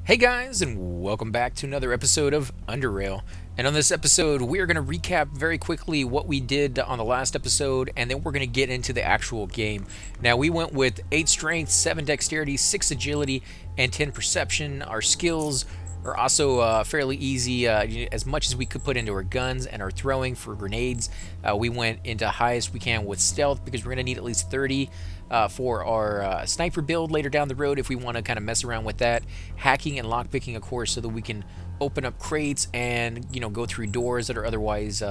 Hey guys, and welcome back to another episode of Underrail. And on this episode, we are going to recap very quickly what we did on the last episode, and then we're going to get into the actual game. Now, we went with 8 strength, 7 dexterity, 6 agility, and 10 perception. Our skills are also fairly easy, as much as we could put into our guns and our throwing for grenades. We went into highest we can with stealth because we're going to need at least 30 for our sniper build later down the road if we want to kind of mess around with that. Hacking and lockpicking, of course, so that we can open up crates and go through doors that are otherwise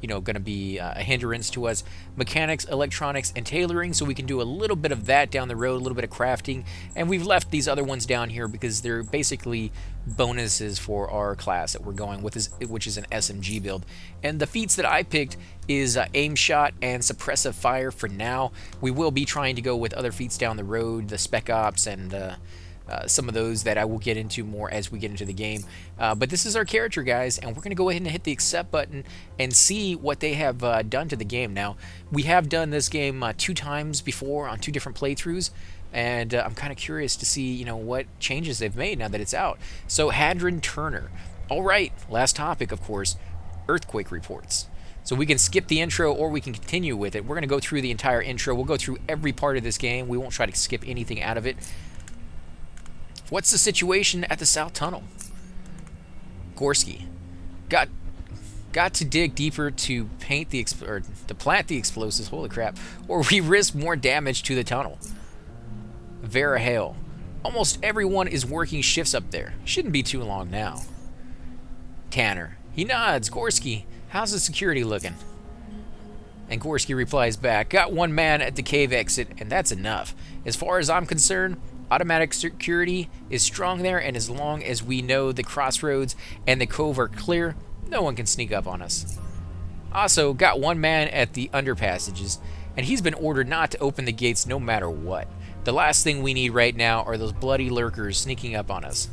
going to be a hindrance to us. Mechanics, electronics, and tailoring, so we can do a little bit of that down the road, a little bit of crafting. And we've left these other ones down here because they're basically bonuses for our class that we're going with, which is an SMG build. And the feats that I picked is aim shot and suppressive fire for now. We will be trying to go with other feats down the road, the spec ops and some of those that I will get into more as we get into the game. But this is our character, guys, and we're going to go ahead and hit the accept button and see what they have done to the game. Now, we have done this game 2 times before on 2 different playthroughs, and I'm kind of curious to see, what changes they've made now that it's out. So, Hadron Turner. All right, last topic, of course, earthquake reports. So we can skip the intro or we can continue with it. We're going to go through the entire intro. We'll go through every part of this game. We won't try to skip anything out of it. What's the situation at the South Tunnel? Gorski got to dig deeper to plant the explosives. Holy crap! Or we risk more damage to the tunnel. Vera Hale. Almost everyone is working shifts up there. Shouldn't be too long now. Tanner. He nods. Gorski, how's the security looking? And Gorski replies back, got 1 man at the cave exit, and that's enough. As far as I'm concerned, automatic security is strong there, and as long as we know the crossroads and the cove are clear, no one can sneak up on us. Also, got 1 man at the underpassages, and he's been ordered not to open the gates no matter what. The last thing we need right now are those bloody lurkers sneaking up on us.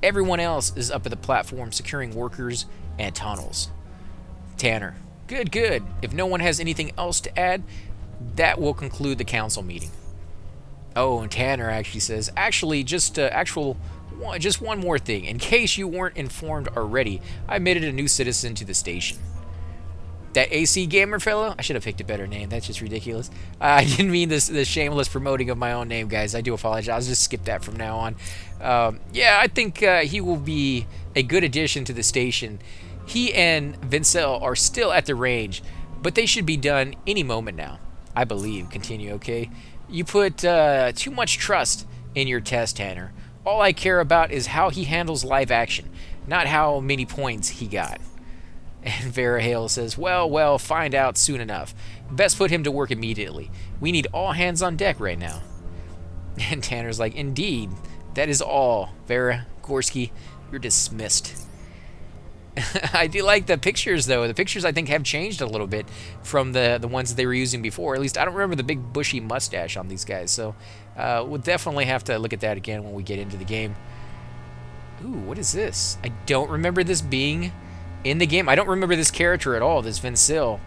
Everyone else is up at the platform securing workers and tunnels. Tanner. Good, good. If no one has anything else to add, that will conclude the council meeting. Oh, and Tanner actually says, just one more thing. In case you weren't informed already, I admitted a new citizen to the station. That AC Gamer fellow? I should have picked a better name. That's just ridiculous. I didn't mean this shameless promoting of my own name, guys. I do apologize. I'll just skip that from now on. Yeah, I think he will be a good addition to the station. He and Vincel are still at the range, but they should be done any moment now. I believe. Continue, okay? You put too much trust in your test, Tanner. All I care about is how he handles live action, not how many points he got. And Vera Hale says, well, find out soon enough. Best put him to work immediately. We need all hands on deck right now. And Tanner's like, indeed, that is all. Vera, Gorski, you're dismissed. I do like the pictures, though. The pictures, I think, have changed a little bit from the ones that they were using before. At least I don't remember the big bushy mustache on these guys. So we'll definitely have to look at that again when we get into the game. Ooh, what is this? I don't remember this being in the game. I don't remember this character at all, this Vincel.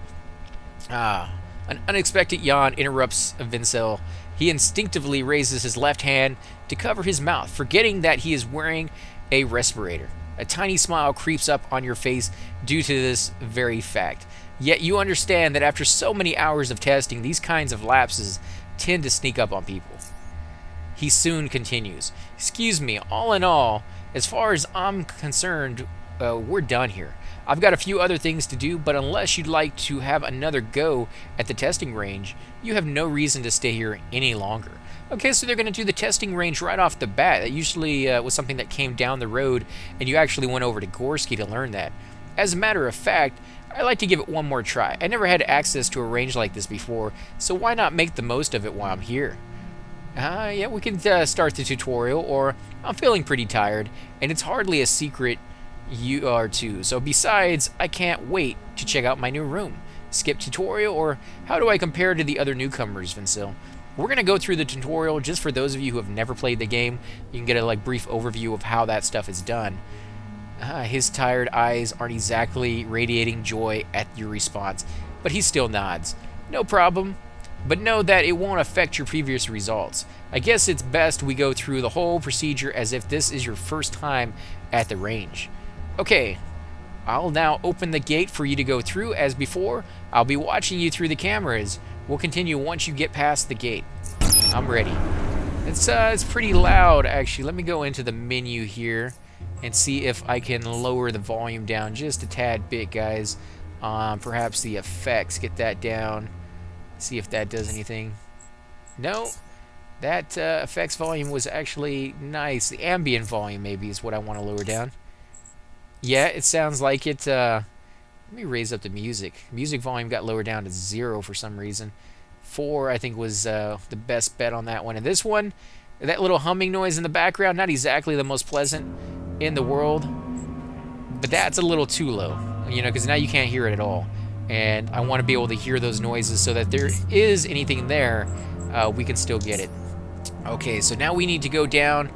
An unexpected yawn interrupts Vincel. He instinctively raises his left hand to cover his mouth, forgetting that he is wearing a respirator. A tiny smile creeps up on your face due to this very fact. Yet you understand that after so many hours of testing, these kinds of lapses tend to sneak up on people. He soon continues. Excuse me, all in all, as far as I'm concerned, we're done here. I've got a few other things to do, but unless you'd like to have another go at the testing range, you have no reason to stay here any longer. Okay, so they're going to do the testing range right off the bat. That usually was something that came down the road, and you actually went over to Gorski to learn that. As a matter of fact, I'd like to give it one more try. I never had access to a range like this before, so why not make the most of it while I'm here? Yeah, we can start the tutorial, or I'm feeling pretty tired, and it's hardly a secret you are too. So besides, I can't wait to check out my new room. Skip tutorial, or how do I compare to the other newcomers, Vincel? We're going to go through the tutorial just for those of you who have never played the game. You can get a brief overview of how that stuff is done. His tired eyes aren't exactly radiating joy at your response, but he still nods. No problem. but know that it won't affect your previous results. I guess it's best we go through the whole procedure as if this is your first time at the range. Okay, I'll now open the gate for you to go through as before. I'll be watching you through the cameras. We'll continue once you get past the gate. I'm ready. It's pretty loud, actually. Let me go into the menu here and see if I can lower the volume down just a tad bit, guys. Perhaps the effects, get that down. See if that does anything. No, that effects volume was actually nice. The ambient volume maybe is what I want to lower down. Yeah, it sounds like it. Let me raise up the music. Music volume got lowered down to 0 for some reason. 4, I think, was the best bet on that one. And this one, that little humming noise in the background, not exactly the most pleasant in the world, but that's a little too low, you know, because now you can't hear it at all. And I want to be able to hear those noises so that there is anything there, we can still get it. Okay, so now we need to go down.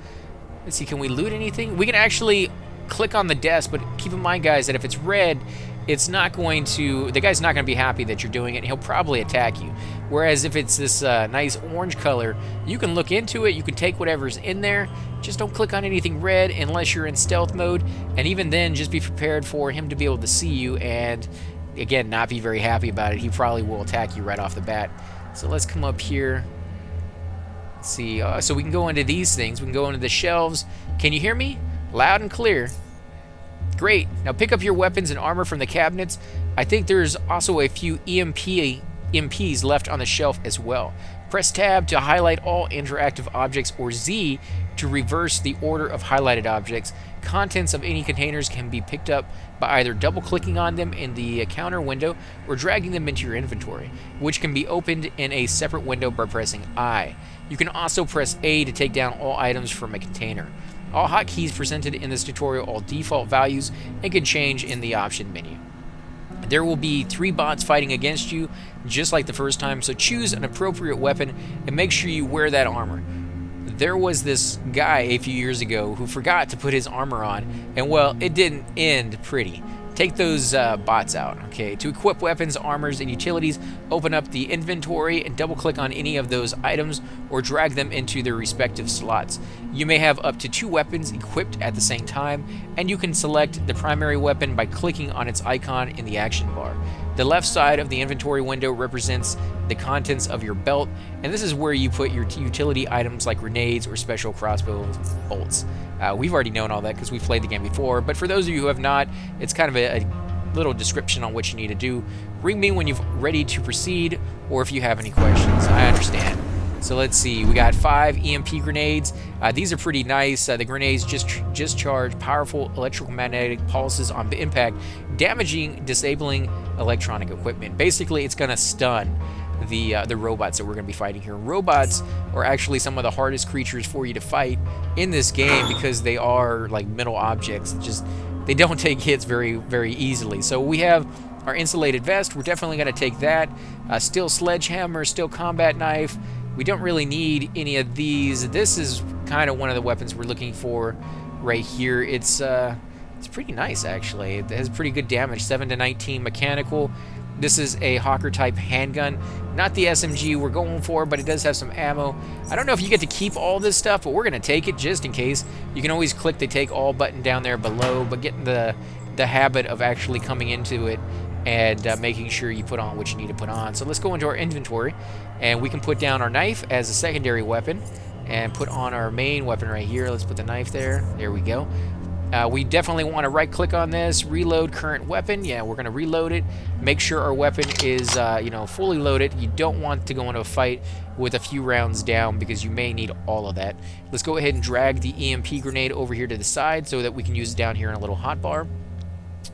Let's see, can we loot anything? We can actually click on the desk, but keep in mind, guys, that if it's red, it's not going to, the guy's not going to be happy that you're doing it, and he'll probably attack you. Whereas if it's this nice orange color, you can look into it, you can take whatever's in there, just don't click on anything red unless you're in stealth mode, and even then, just be prepared for him to be able to see you, and again, not be very happy about it. He probably will attack you right off the bat. So let's come up here. Let's see, so we can go into these things, we can go into the shelves. Can you hear me? Loud and clear. Great. Now pick up your weapons and armor from the cabinets. I think there's also a few EMPs left on the shelf as well. Press tab to highlight all interactive objects, or Z to reverse the order of highlighted objects. Contents of any containers can be picked up by either double-clicking on them in the counter window or dragging them into your inventory, which can be opened in a separate window by pressing I. You can also press A to take down all items from a container. All hotkeys presented in this tutorial are default values and can change in the option menu. There will be 3 bots fighting against you, just like the first time, so choose an appropriate weapon and make sure you wear that armor. There was this guy a few years ago who forgot to put his armor on, and well, it didn't end pretty. Take those bots out, okay? To equip weapons, armors, and utilities, open up the inventory and double-click on any of those items or drag them into their respective slots. You may have up to 2 weapons equipped at the same time, and you can select the primary weapon by clicking on its icon in the action bar. The left side of the inventory window represents the contents of your belt, and this is where you put your utility items like grenades or special crossbow bolts. We've already known all that because we've played the game before, but for those of you who have not, it's kind of a little description on what you need to do. Ring me when you're ready to proceed, or if you have any questions. I understand. So let's see, we got 5 EMP grenades. These are pretty nice. The grenades just charge powerful electromagnetic pulses on impact, disabling electronic equipment. Basically, it's gonna stun the robots that we're going to be fighting here. Robots are actually some of the hardest creatures for you to fight in this game because they are like metal objects. They don't take hits very, very easily. So we have our insulated vest. We're definitely going to take that. Steel sledgehammer, steel combat knife. We don't really need any of these. This is kind of one of the weapons we're looking for right here. It's pretty nice, actually. It has pretty good damage, 7 to 19 mechanical. This is a Hawker type handgun, not the SMG we're going for, but it does have some ammo. I don't know if you get to keep all this stuff, but we're going to take it just in case. You can always click the take all button down there below, but getting the habit of actually coming into it and making sure you put on what you need to put on. So let's go into our inventory, and we can put down our knife as a secondary weapon and put on our main weapon right here. Let's put the knife there. There we go. We definitely want to right-click on this, reload current weapon. Yeah, we're going to reload it. Make sure our weapon is, fully loaded. You don't want to go into a fight with a few rounds down because you may need all of that. Let's go ahead and drag the EMP grenade over here to the side so that we can use it down here in a little hotbar.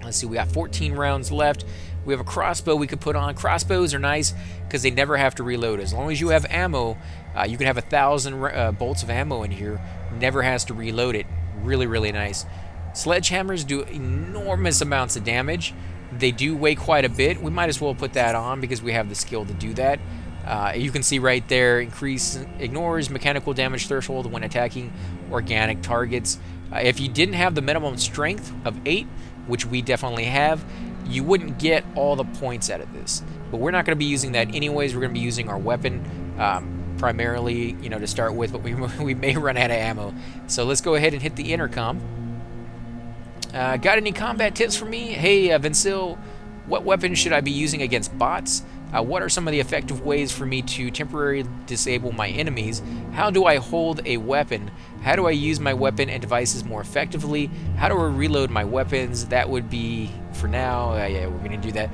Let's see, we got 14 rounds left. We have a crossbow we could put on. Crossbows are nice because they never have to reload. As long as you have ammo, you can have 1,000 bolts of ammo in here. Never has to reload it. Really, really nice. Sledgehammers do enormous amounts of damage. They do weigh quite a bit. We might as well put that on because we have the skill to do that. You can see right there, ignores mechanical damage threshold when attacking organic targets. If you didn't have the minimum strength of 8, which we definitely have, you wouldn't get all the points out of this. but we're not going to be using that anyways. We're going to be using our weapon primarily, to start with, but we may run out of ammo. So let's go ahead and hit the intercom. Got any combat tips for me? Hey, Vincil, what weapon should I be using against bots? What are some of the effective ways for me to temporarily disable my enemies? How do I hold a weapon? How do I use my weapon and devices more effectively? How do I reload my weapons? That would be for now. Yeah, we're going to do that.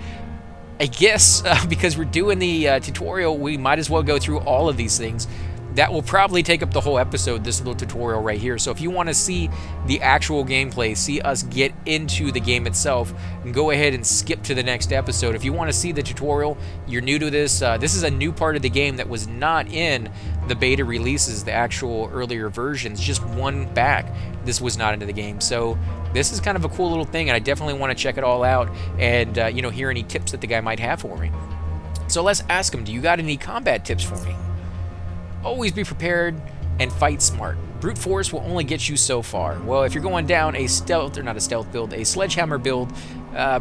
I guess because we're doing the tutorial, we might as well go through all of these things. That will probably take up the whole episode, this little tutorial right here. So if you want to see the actual gameplay, see us get into the game itself, go ahead and skip to the next episode. If you want to see the tutorial, you're new to this. This is a new part of the game that was not in the beta releases, the actual earlier versions, just one back. This was not into the game. So this is kind of a cool little thing, and I definitely want to check it all out and hear any tips that the guy might have for me. So let's ask him, do you got any combat tips for me? Always be prepared and fight smart. Brute force will only get you so far. Well, if you're going down a stealth, or not a stealth build, a sledgehammer build,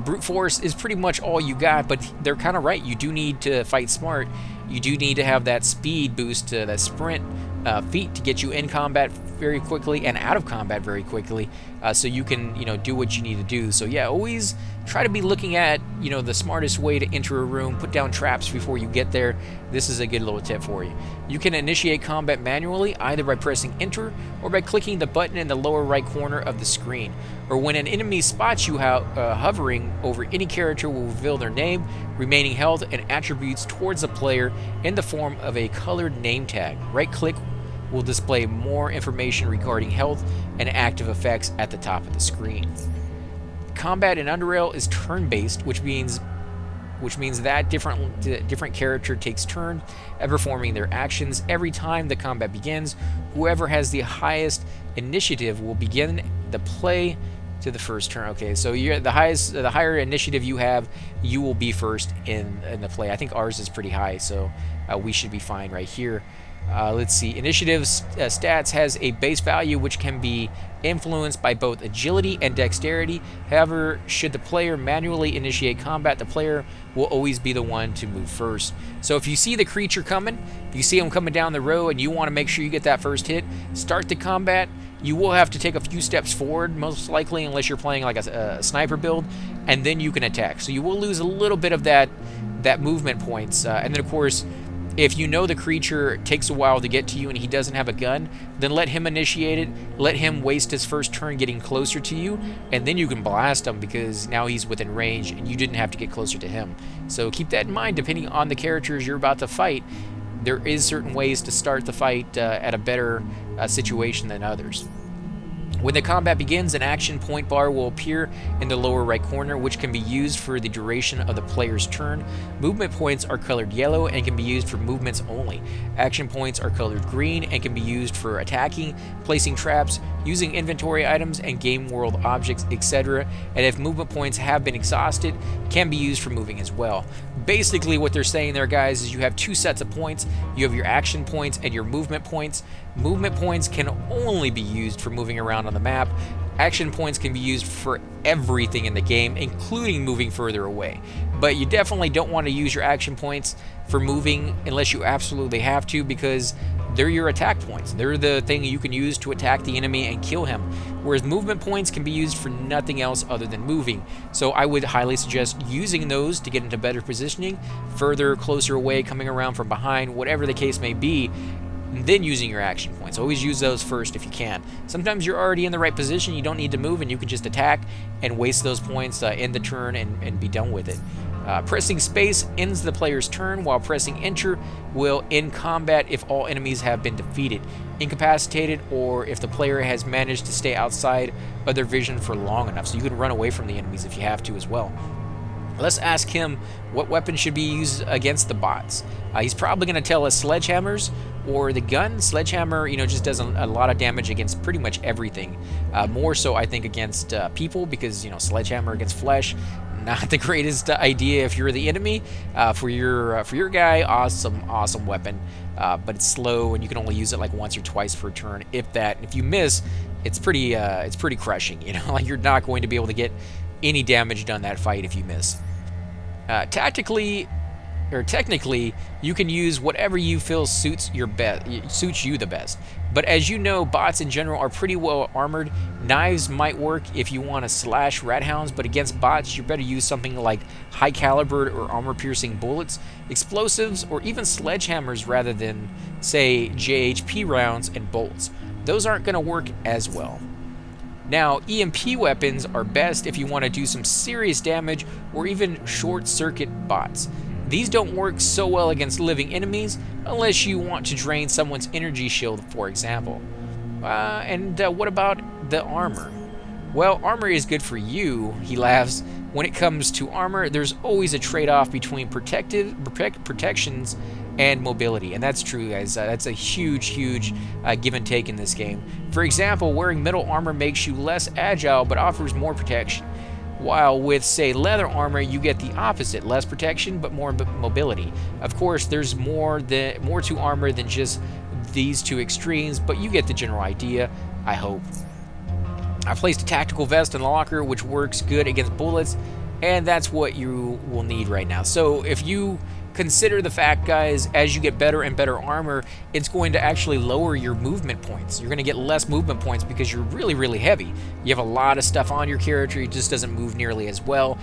brute force is pretty much all you got, but they're kind of right. You do need to fight smart. You do need to have that speed boost, that sprint feat to get you in combat very quickly and out of combat very quickly, so you can do what you need to do. So yeah, always try to be looking at the smartest way to enter a room, put down traps before you get there. This is a good little tip for you. You can initiate combat manually either by pressing enter or by clicking the button in the lower right corner of the screen, or when an enemy spots you hovering over any character will reveal their name, remaining health, and attributes towards the player in the form of a colored name tag. Right click will display more information regarding health and active effects at the top of the screen. Combat in Underrail is turn-based, which means that different character takes turns at performing their actions. Every time the combat begins, whoever has the highest initiative will begin the play to the first turn. Okay, so the higher initiative you have, you will be first in the play. I think ours is pretty high, so we should be fine right here. Let's see. Initiative stats has a base value which can be influenced by both agility and dexterity. However, should the player manually initiate combat, the player will always be the one to move first. So if you see the creature coming, if you see him coming down the road and you want to make sure you get that first hit, start the combat. You will have to take a few steps forward, most likely, unless you're playing like a sniper build, and then you can attack. So you will lose a little bit of that movement points. And then, of course, if you know the creature takes a while to get to you and he doesn't have a gun, then let him initiate it, let him waste his first turn getting closer to you, and then you can blast him because now he's within range and you didn't have to get closer to him. So keep that in mind. Depending on the characters you're about to fight, there is certain ways to start the fight at a better situation than others. When the combat begins, an action point bar will appear in the lower right corner, which can be used for the duration of the player's turn. Movement points are colored yellow and can be used for movements only. Action points are colored green and can be used for attacking, placing traps, using inventory items and game world objects, etc. And if movement points have been exhausted, can be used for moving as well. Basically what they're saying there, guys, is you have two sets of points. You have your action points and your movement points. Movement points can only be used for moving around on the map. Action points can be used for everything in the game, including moving further away. But you definitely don't want to use your action points for moving unless you absolutely have to, because they're your attack points. They're the thing you can use to attack the enemy and kill him. Whereas movement points can be used for nothing else other than moving. So I would highly suggest using those to get into better positioning, further, closer away, coming around from behind, whatever the case may be, and then using your action points. Always use those first if you can. Sometimes you're already in the right position, you don't need to move, and you can just attack and waste those points, end the turn, and be done with it. Pressing space ends the player's turn, while pressing enter will end combat if all enemies have been defeated, incapacitated, or if the player has managed to stay outside of their vision for long enough. So you can run away from the enemies if you have to as well. Let's ask him what weapon should be used against the bots. He's probably going to tell us sledgehammers or the gun. Sledgehammer, just does a lot of damage against pretty much everything. More so, I think, against people, because, sledgehammer against flesh, not the greatest idea if you're the enemy. For your guy, awesome weapon. But it's slow, and you can only use it like once or twice per turn, if that. If you miss, it's pretty crushing. Like you're not going to be able to get any damage done that fight if you miss. Tactically, or technically, you can use whatever you feel suits you the best. But as you know, bots in general are pretty well armored. Knives might work if you want to slash rat hounds, but against bots, you better use something like high calibered or armor piercing bullets, explosives, or even sledgehammers rather than, say, JHP rounds and bolts. Those aren't going to work as well. Now, EMP weapons are best if you want to do some serious damage or even short circuit bots. These don't work so well against living enemies unless you want to drain someone's energy shield, for example. What about the armor? Well, armor is good for you, he laughs. When it comes to armor, there's always a trade-off between protections and mobility. And that's true, guys. That's a huge give and take in this game. For example, wearing metal armor makes you less agile but offers more protection. While with, say, leather armor, you get the opposite, less protection but more mobility. Of course, there's more to armor than just these two extremes, but you get the general idea, I hope. I placed a tactical vest in the locker, which works good against bullets, and that's what you will need right now. So if you consider the fact, guys, as you get better and better armor, it's going to actually lower your movement points. You're going to get less movement points because you're really heavy. You have a lot of stuff on your character, it just doesn't move nearly as well.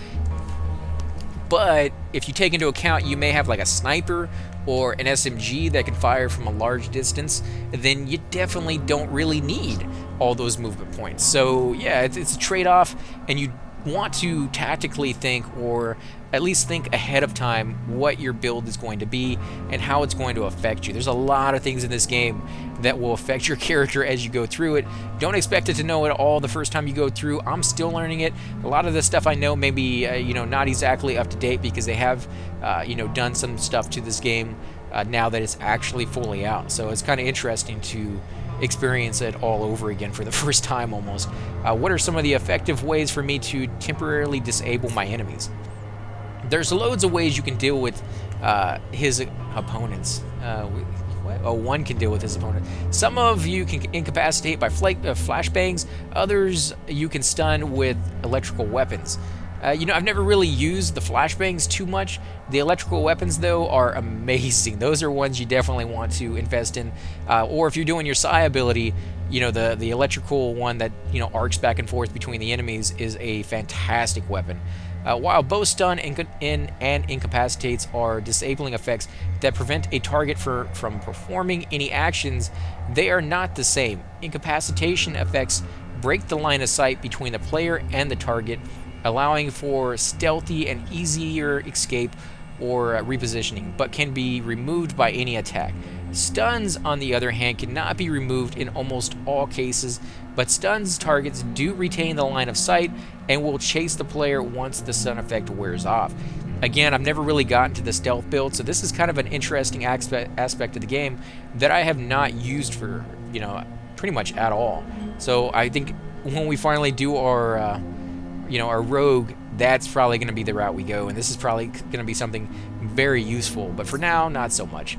But if you take into account you may have like a sniper or an SMG that can fire from a large distance, then you definitely don't really need all those movement points. So yeah, it's a trade-off, and you want to tactically think, or at least think ahead of time, what your build is going to be and how it's going to affect you. There's a lot of things in this game that will affect your character as you go through it. Don't expect it to know it all the first time you go through. I'm still learning it. A lot of the stuff I know may be not exactly up to date because they have done some stuff to this game now that it's actually fully out. So it's kind of interesting to experience it all over again for the first time almost. What are some of the effective ways for me to temporarily disable my enemies? There's loads of ways you can deal with his opponents. One can deal with his opponent. Some of you can incapacitate by flashbangs. Others you can stun with electrical weapons. I've never really used the flashbangs too much. The electrical weapons, though, are amazing. Those are ones you definitely want to invest in. Or if you're doing your Psi ability, the electrical one that, arcs back and forth between the enemies is a fantastic weapon. While both stun and incapacitates are disabling effects that prevent a target from performing any actions, they are not the same. Incapacitation effects break the line of sight between the player and the target, allowing for stealthy and easier escape or repositioning, but can be removed by any attack. Stuns, on the other hand, cannot be removed in almost all cases, but stuns targets do retain the line of sight and will chase the player once the stun effect wears off. Again, I've never really gotten to the stealth build, so this is kind of an interesting aspect of the game that I have not used for, pretty much at all. So I think when we finally do our rogue, that's probably going to be the route we go, and this is probably going to be something very useful, but for now, not so much.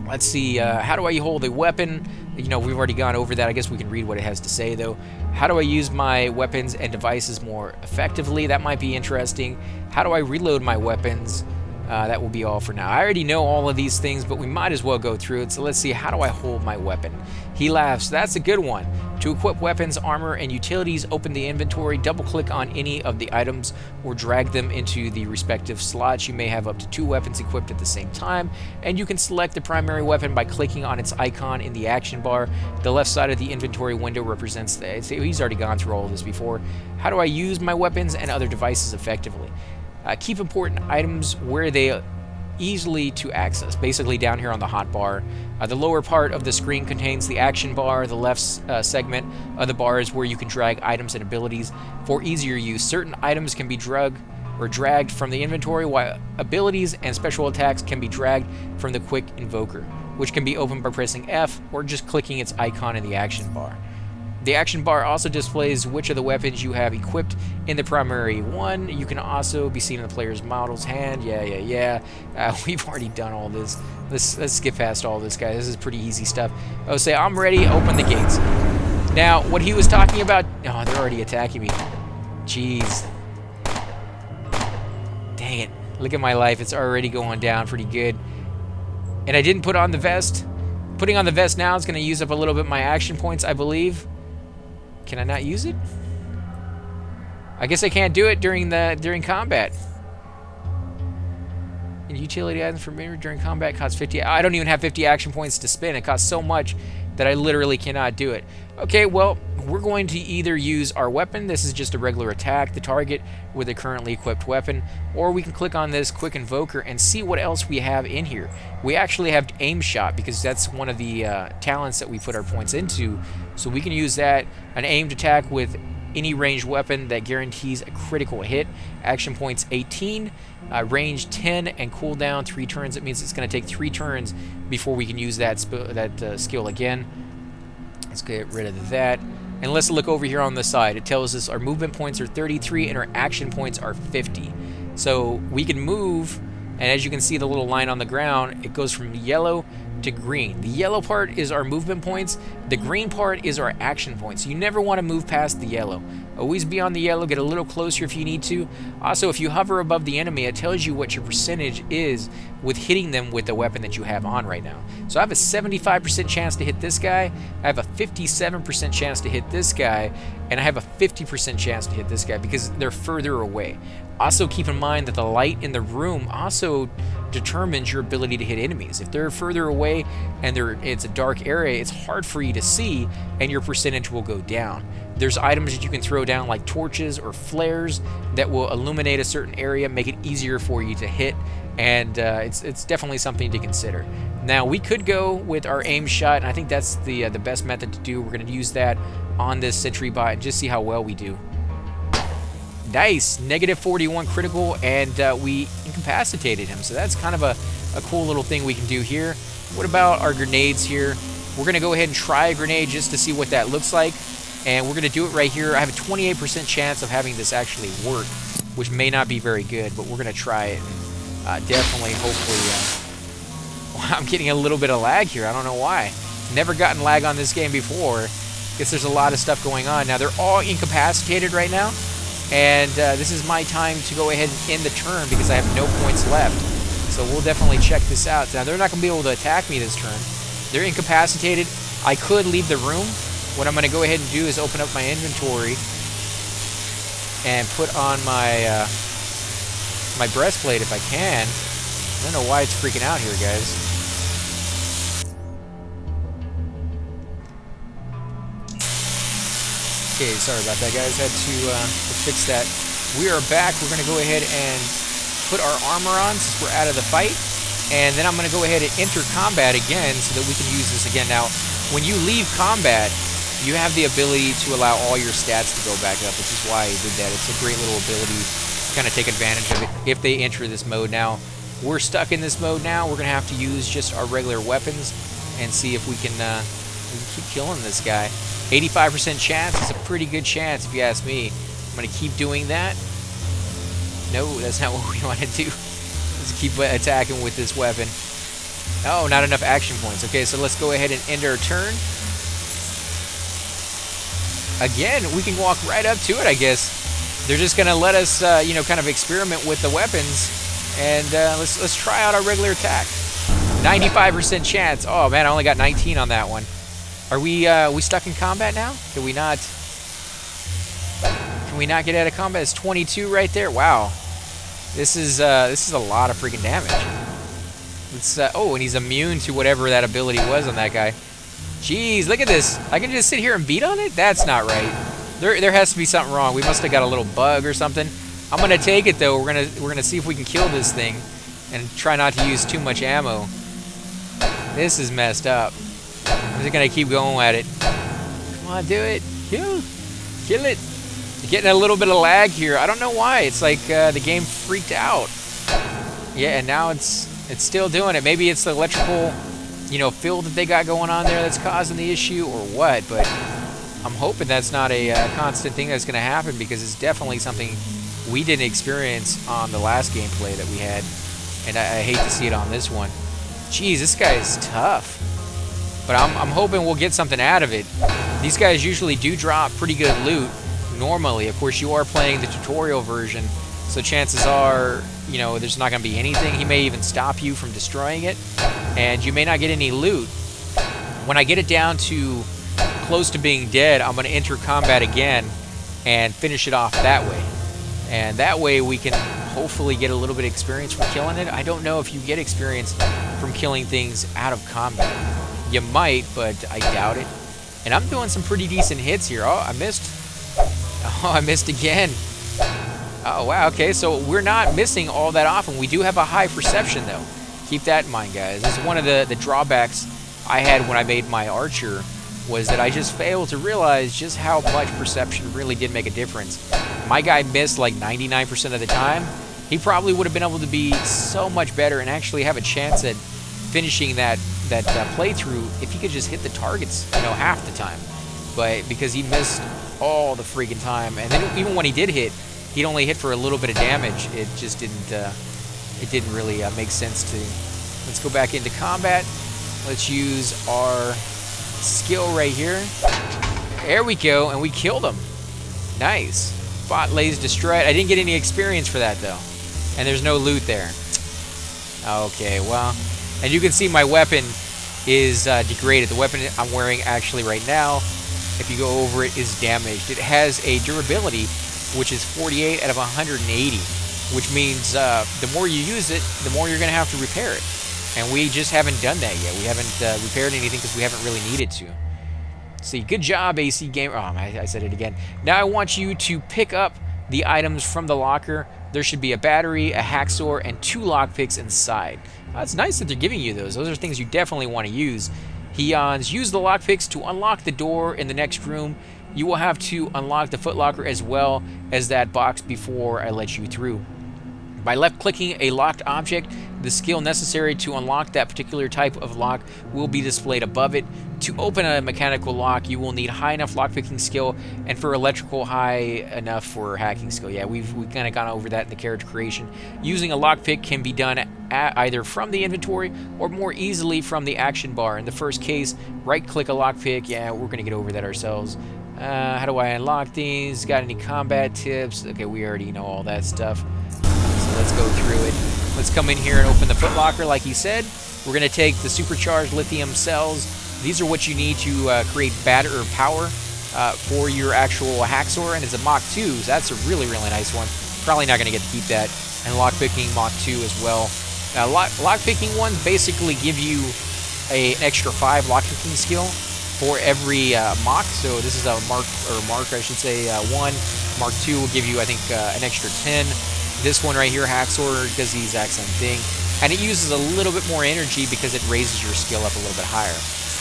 Let's see, how do I hold a weapon? We've already gone over that. I guess we can read what it has to say, though. How do I use my weapons and devices more effectively? That might be interesting. How do I reload my weapons? That will be all for now. I already know all of these things, but we might as well go through it. So let's see, how do I hold my weapon? He laughs. That's a good one. To equip weapons, armor, and utilities, open the inventory, double-click on any of the items, or drag them into the respective slots. You may have up to 2 weapons equipped at the same time, and you can select the primary weapon by clicking on its icon in the action bar. The left side of the inventory window represents the... He's already gone through all of this before. How do I use my weapons and other devices effectively? Keep important items where they easily to access, basically down here on the hotbar. The lower part of the screen contains the action bar. The left segment of the bar is where you can drag items and abilities for easier use. Certain items can be dragged from the inventory, while abilities and special attacks can be dragged from the quick invoker, which can be opened by pressing F or just clicking its icon in the action bar. The action bar also displays which of the weapons you have equipped in the primary one. You can also be seen in the player's model's hand. Yeah. We've already done all this. Let's skip past all this, guys. This is pretty easy stuff. Oh, say, I'm ready. Open the gates. Now, what he was talking about... Oh, they're already attacking me. Jeez. Dang it. Look at my life. It's already going down pretty good. And I didn't put on the vest. Putting on the vest now is going to use up a little bit of my action points, I believe. Can I not use it? I guess I can't do it during combat. And utility items for me during combat cost 50. I don't even have 50 action points to spend. It costs so much that I literally cannot do it. Okay, well, we're going to either use our weapon. This is just a regular attack, the target with a currently equipped weapon, or we can click on this quick invoker and see what else we have in here. We actually have aim shot because that's one of the talents that we put our points into. So we can use that, an aimed attack with any ranged weapon that guarantees a critical hit. Action points 18, range 10, and cooldown 3 turns. It means it's going to take 3 turns before we can use that skill again. Let's get rid of that. And let's look over here on the side. It tells us our movement points are 33 and our action points are 50. So we can move, and as you can see the little line on the ground, it goes from yellow to green. The yellow part is our movement points. The green part is our action points. You never want to move past the yellow. Always be on the yellow, get a little closer if you need to. Also, if you hover above the enemy, it tells you what your percentage is with hitting them with the weapon that you have on right now. So I have a 75% chance to hit this guy, I have a 57% chance to hit this guy, and I have a 50% chance to hit this guy because they're further away. Also keep in mind that the light in the room also determines your ability to hit enemies. If they're further away and it's a dark area, it's hard for you to see and your percentage will go down. There's items that you can throw down like torches or flares that will illuminate a certain area, make it easier for you to hit, and it's definitely something to consider. Now we could go with our aim shot, and I think that's the best method to do. We're going to use that on this sentry bot and just see how well we do. Nice, negative 41 critical, and we incapacitated him. So that's kind of a cool little thing we can do here. What about our grenades here? We're going to go ahead and try a grenade just to see what that looks like. And we're going to do it right here. I have a 28% chance of having this actually work, which may not be very good, but we're going to try it. Definitely, hopefully. I'm getting a little bit of lag here. I don't know why. Never gotten lag on this game before. Guess there's a lot of stuff going on. Now, they're all incapacitated right now. And this is my time to go ahead and end the turn because I have no points left. So we'll definitely check this out. Now, they're not going to be able to attack me this turn. They're incapacitated. I could leave the room. What I'm going to go ahead and do is open up my inventory and put on my my breastplate if I can. I don't know why it's freaking out here, guys. Okay, sorry about that, guys. Had to fix that. We are back. We're going to go ahead and put our armor on since we're out of the fight. And then I'm going to go ahead and enter combat again so that we can use this again. Now, when you leave combat, you have the ability to allow all your stats to go back up, which is why I did that. It's a great little ability to kind of take advantage of it if they enter this mode. Now, we're stuck in this mode now. We're going to have to use just our regular weapons and see if we can keep killing this guy. 85% chance is a pretty good chance if you ask me. I'm going to keep doing that. No, that's not what we want to do. Let's keep attacking with this weapon. Oh, not enough action points. Okay, so let's go ahead and end our turn. Again, we can walk right up to it, I guess. They're just going to let us, kind of experiment with the weapons. And let's try out our regular attack. 95% chance. Oh, man, I only got 19 on that one. Are we stuck in combat now? Can we not get out of combat? It's 22 right there. Wow. This is a lot of freaking damage. Let's, oh, and he's immune to whatever that ability was on that guy. Jeez, look at this. I can just sit here and beat on it? That's not right. There has to be something wrong. We must have got a little bug or something. I'm gonna take it though. We're gonna see if we can kill this thing and try not to use too much ammo. This is messed up. I'm just gonna keep going at it. Come on, do it. Kill it. Getting a little bit of lag here. I don't know why. It's like the game freaked out. Yeah, and now it's still doing it. Maybe it's the electrical, field that they got going on there that's causing the issue or what, but I'm hoping that's not a constant thing that's going to happen because it's definitely something we didn't experience on the last gameplay that we had, and I hate to see it on this one. Jeez, this guy is tough, but I'm hoping we'll get something out of it. These guys usually do drop pretty good loot normally. Of course, you are playing the tutorial version, So chances are, you know, there's not going to be anything. He may even stop you from destroying it, and you may not get any loot. When I get it down to close to being dead, I'm going to enter combat again and finish it off that way. And that way we can hopefully get a little bit of experience from killing it. I don't know if you get experience from killing things out of combat. You might, but I doubt it. And I'm doing some pretty decent hits here. Oh, I missed. Oh, I missed again. Oh, wow. Okay, so we're not missing all that often. We do have a high perception, though. Keep that in mind, guys. This is one of the drawbacks I had when I made my archer, was that I just failed to realize just how much perception really did make a difference. My guy missed like 99% of the time. He probably would have been able to be so much better and actually have a chance at finishing that playthrough if he could just hit the targets, you know, half the time. But because he missed all the freaking time, and then even when he did hit, he'd only hit for a little bit of damage. It just didn't really make sense to. Let's go back into combat. Let's use our skill right here. There we go, and we killed him. Nice. Bot lays destroyed. I didn't get any experience for that though, and there's no loot there. Okay, well, and you can see my weapon is degraded. The weapon I'm wearing actually right now, if you go over it, is damaged. It has a durability which is 48 out of 180, which means the more you use it, the more you're going to have to repair it. And we just haven't done that yet. We haven't repaired anything because we haven't really needed to. See, good job, AC Gamer. Oh, I said it again. Now I want you to pick up the items from the locker. There should be a battery, a hacksaw, and 2 lockpicks inside. It's nice that they're giving you those. Those are things you definitely want to use. Heons, use the lockpicks to unlock the door in the next room. You will have to unlock the footlocker as well as that box before I let you through. By left-clicking a locked object, the skill necessary to unlock that particular type of lock will be displayed above it. To open a mechanical lock, you will need high enough lockpicking skill, and for electrical, high enough for hacking skill. Yeah, we've kind of gone over that in the character creation. Using a lockpick can be done either from the inventory or more easily from the action bar. In the first case, right-click a lockpick. Yeah, we're going to get over that ourselves. How do I unlock these? Got any combat tips? Okay, we already know all that stuff. So let's go through it. Let's come in here and open the footlocker like he said. We're going to take the supercharged lithium cells. These are what you need to create power for your actual hacksaw, and it's a Mach 2, so that's a really, really nice one. Probably not going to get to keep that. And lockpicking Mach 2 as well. Lockpicking ones basically give you an extra 5 lockpicking skill for every Mach. So this is a Mark, I should say, 1. Mark 2 will give you, I think, an extra 10. This one right here, hacksaw, does the exact same thing. And it uses a little bit more energy because it raises your skill up a little bit higher.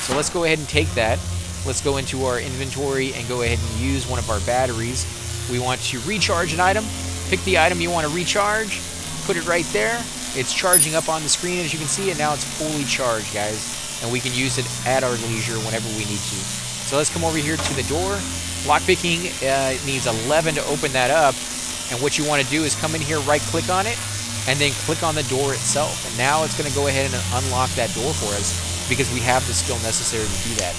So let's go ahead and take that. Let's go into our inventory and go ahead and use one of our batteries. We want to recharge an item. Pick the item you want to recharge. Put it right there. It's charging up on the screen, as you can see, and now it's fully charged, guys. And we can use it at our leisure whenever we need to. So let's come over here to the door. Lockpicking needs 11 to open that up. And what you want to do is come in here, right-click on it, and then click on the door itself. And now it's going to go ahead and unlock that door for us because we have the skill necessary to do that.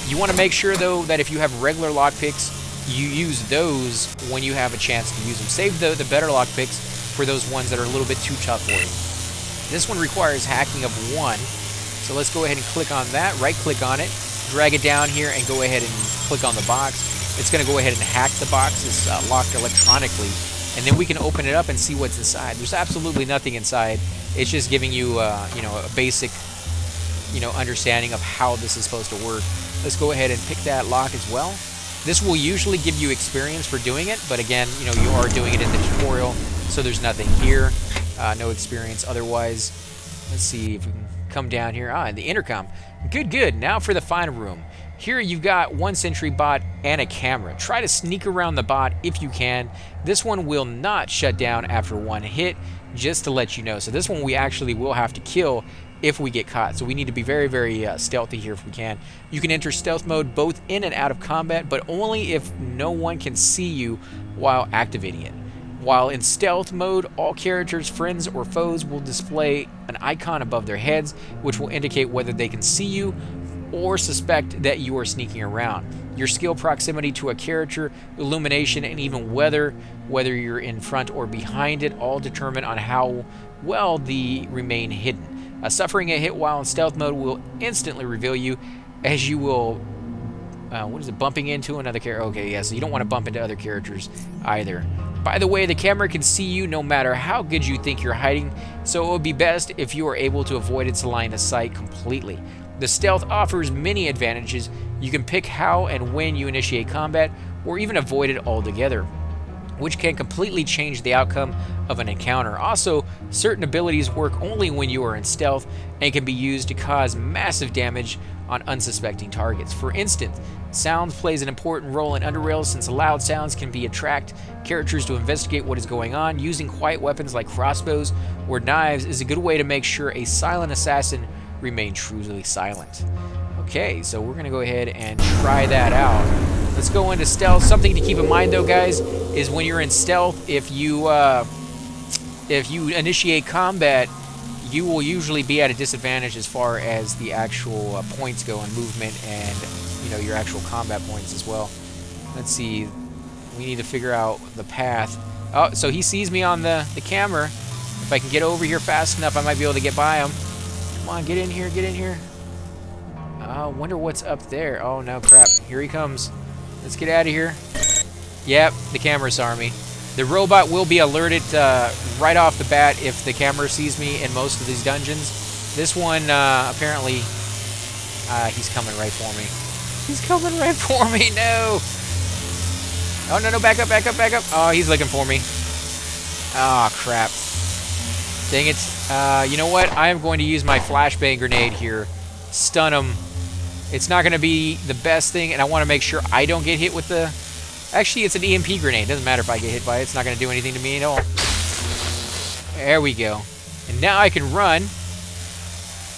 You want to make sure, though, that if you have regular lockpicks, you use those when you have a chance to use them. Save the better lockpicks for those ones that are a little bit too tough for you. This one requires hacking of 1. So let's go ahead and click on that, right-click on it, drag it down here, and go ahead and click on the box. It's going to go ahead and hack the box. It's locked electronically. And then we can open it up and see what's inside. There's absolutely nothing inside. It's just giving you, a basic, understanding of how this is supposed to work. Let's go ahead and pick that lock as well. This will usually give you experience for doing it, but again, you are doing it in the tutorial, so there's nothing here. No experience otherwise. Let's see if we can come down here. The intercom. Good. Now for the final room. Here you've got 1 sentry bot and a camera. Try to sneak around the bot if you can. This one will not shut down after 1 hit, just to let you know. So this one we actually will have to kill if we get caught. So we need to be very, very stealthy here if we can. You can enter stealth mode both in and out of combat, but only if no one can see you while activating it. While in stealth mode, all characters, friends, or foes will display an icon above their heads, which will indicate whether they can see you or suspect that you are sneaking around. Your skill, proximity to a character, illumination, and even whether you're in front or behind it, all determine on how well they remain hidden. Suffering a hit while in stealth mode will instantly reveal you, as you will what is it, bumping into another character? Okay, yeah, so you don't want to bump into other characters either. By the way, the camera can see you no matter how good you think you're hiding, so it would be best if you are able to avoid its line of sight completely. The stealth offers many advantages. You can pick how and when you initiate combat, or even avoid it altogether, which can completely change the outcome of an encounter. Also, certain abilities work only when you are in stealth and can be used to cause massive damage on unsuspecting targets. For instance, sound plays an important role in Underrail, since loud sounds can attract characters to investigate what is going on. Using quiet weapons like crossbows or knives is a good way to make sure a silent assassin remains truly silent. Okay, so we're gonna go ahead and try that out. Let's go into stealth. Something to keep in mind though, guys, is when you're in stealth, if you initiate combat, you will usually be at a disadvantage as far as the actual points go in movement, and your actual combat points as well. Let's see, we need to figure out the path. Oh, so he sees me on the camera. If I can get over here fast enough, I might be able to get by him. Come on, get in here, get in here. I wonder what's up there. Oh no, crap, here he comes. Let's get out of here. Yep, the camera saw me. The robot will be alerted right off the bat if the camera sees me in most of these dungeons. This one, apparently, he's coming right for me. He's coming right for me, no! Oh, no, back up, back up, back up. Oh, he's looking for me. Oh, crap. Dang it. You know what? I am going to use my flashbang grenade here. Stun him. It's not going to be the best thing, and I want to make sure I don't get hit with the... Actually, it's an EMP grenade. Doesn't matter if I get hit by it. It's not going to do anything to me at all. There we go. And now I can run.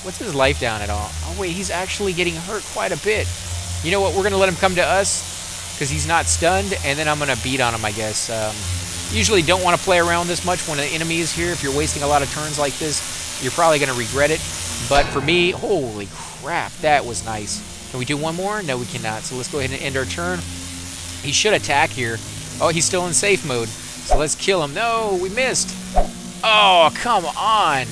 What's his life down at all? Oh, wait, he's actually getting hurt quite a bit. You know what? We're going to let him come to us because he's not stunned, and then I'm going to beat on him, I guess. Usually don't want to play around this much when an enemy is here. If you're wasting a lot of turns like this, you're probably going to regret it. But for me, holy crap, that was nice. Can we do one more? No, we cannot. So let's go ahead and end our turn. He should attack here. Oh, he's still in safe mode. So let's kill him. No, we missed. Oh, come on.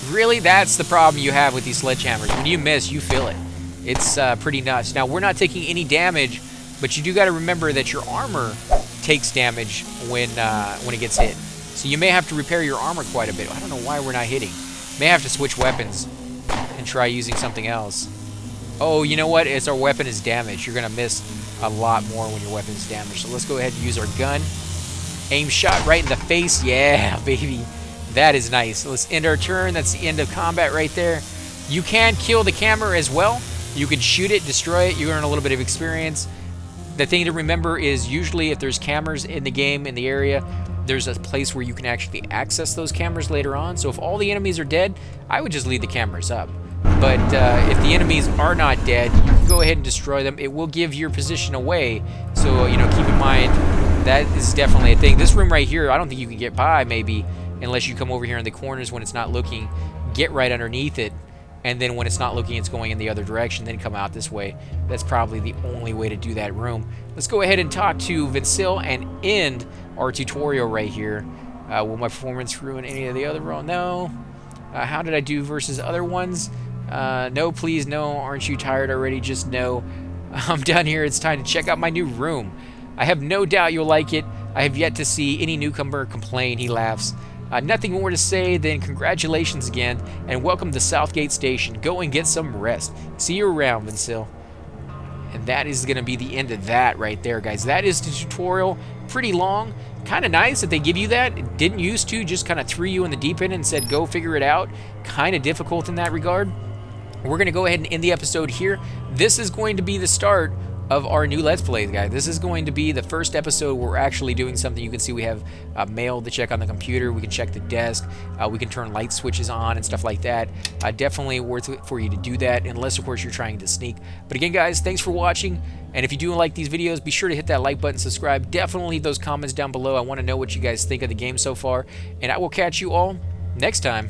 Really? That's the problem you have with these sledgehammers. When you miss, you feel it. It's pretty nuts. Now, we're not taking any damage, but you do got to remember that your armor takes damage when it gets hit. So you may have to repair your armor quite a bit. I don't know why we're not hitting. May have to switch weapons and try using something else. Oh, you know what? As our weapon is damaged, you're going to miss a lot more when your weapon is damaged. So let's go ahead and use our gun. Aim shot right in the face. Yeah, baby. That is nice. So let's end our turn. That's the end of combat right there. You can kill the camera as well. You can shoot it, destroy it. You earn a little bit of experience. The thing to remember is usually if there's cameras in the game, in the area, there's a place where you can actually access those cameras later on. So if all the enemies are dead, I would just leave the cameras up. But if the enemies are not dead, you can go ahead and destroy them. It will give your position away. So, keep in mind, that is definitely a thing. This room right here, I don't think you can get by, maybe, unless you come over here in the corners when it's not looking. Get right underneath it. And then when it's not looking, it's going in the other direction. Then come out this way. That's probably the only way to do that room. Let's go ahead and talk to Vincil and end our tutorial right here. Will my performance ruin any of the other role? No. How did I do versus other ones? No, please, no. Aren't you tired already? Just no. I'm done here. It's time to check out my new room. I have no doubt you'll like it. I have yet to see any newcomer complain. He laughs. Nothing more to say than congratulations again, and welcome to Southgate Station. Go and get some rest. See you around, Vincil. And that is going to be the end of that right there, guys. That is the tutorial. Pretty long. Kind of nice that they give you that. It didn't used to. Just kind of threw you in the deep end and said, go figure it out. Kind of difficult in that regard. We're going to go ahead and end the episode here. This is going to be the start of our new Let's Play, guys. This is going to be the first episode where we're actually doing something. You can see we have mail to check on the computer. We can check the desk. We can turn light switches on and stuff like that. Definitely worth it for you to do that, unless, of course, you're trying to sneak. But again, guys, thanks for watching. And if you do like these videos, be sure to hit that like button, subscribe. Definitely leave those comments down below. I want to know what you guys think of the game so far. And I will catch you all next time.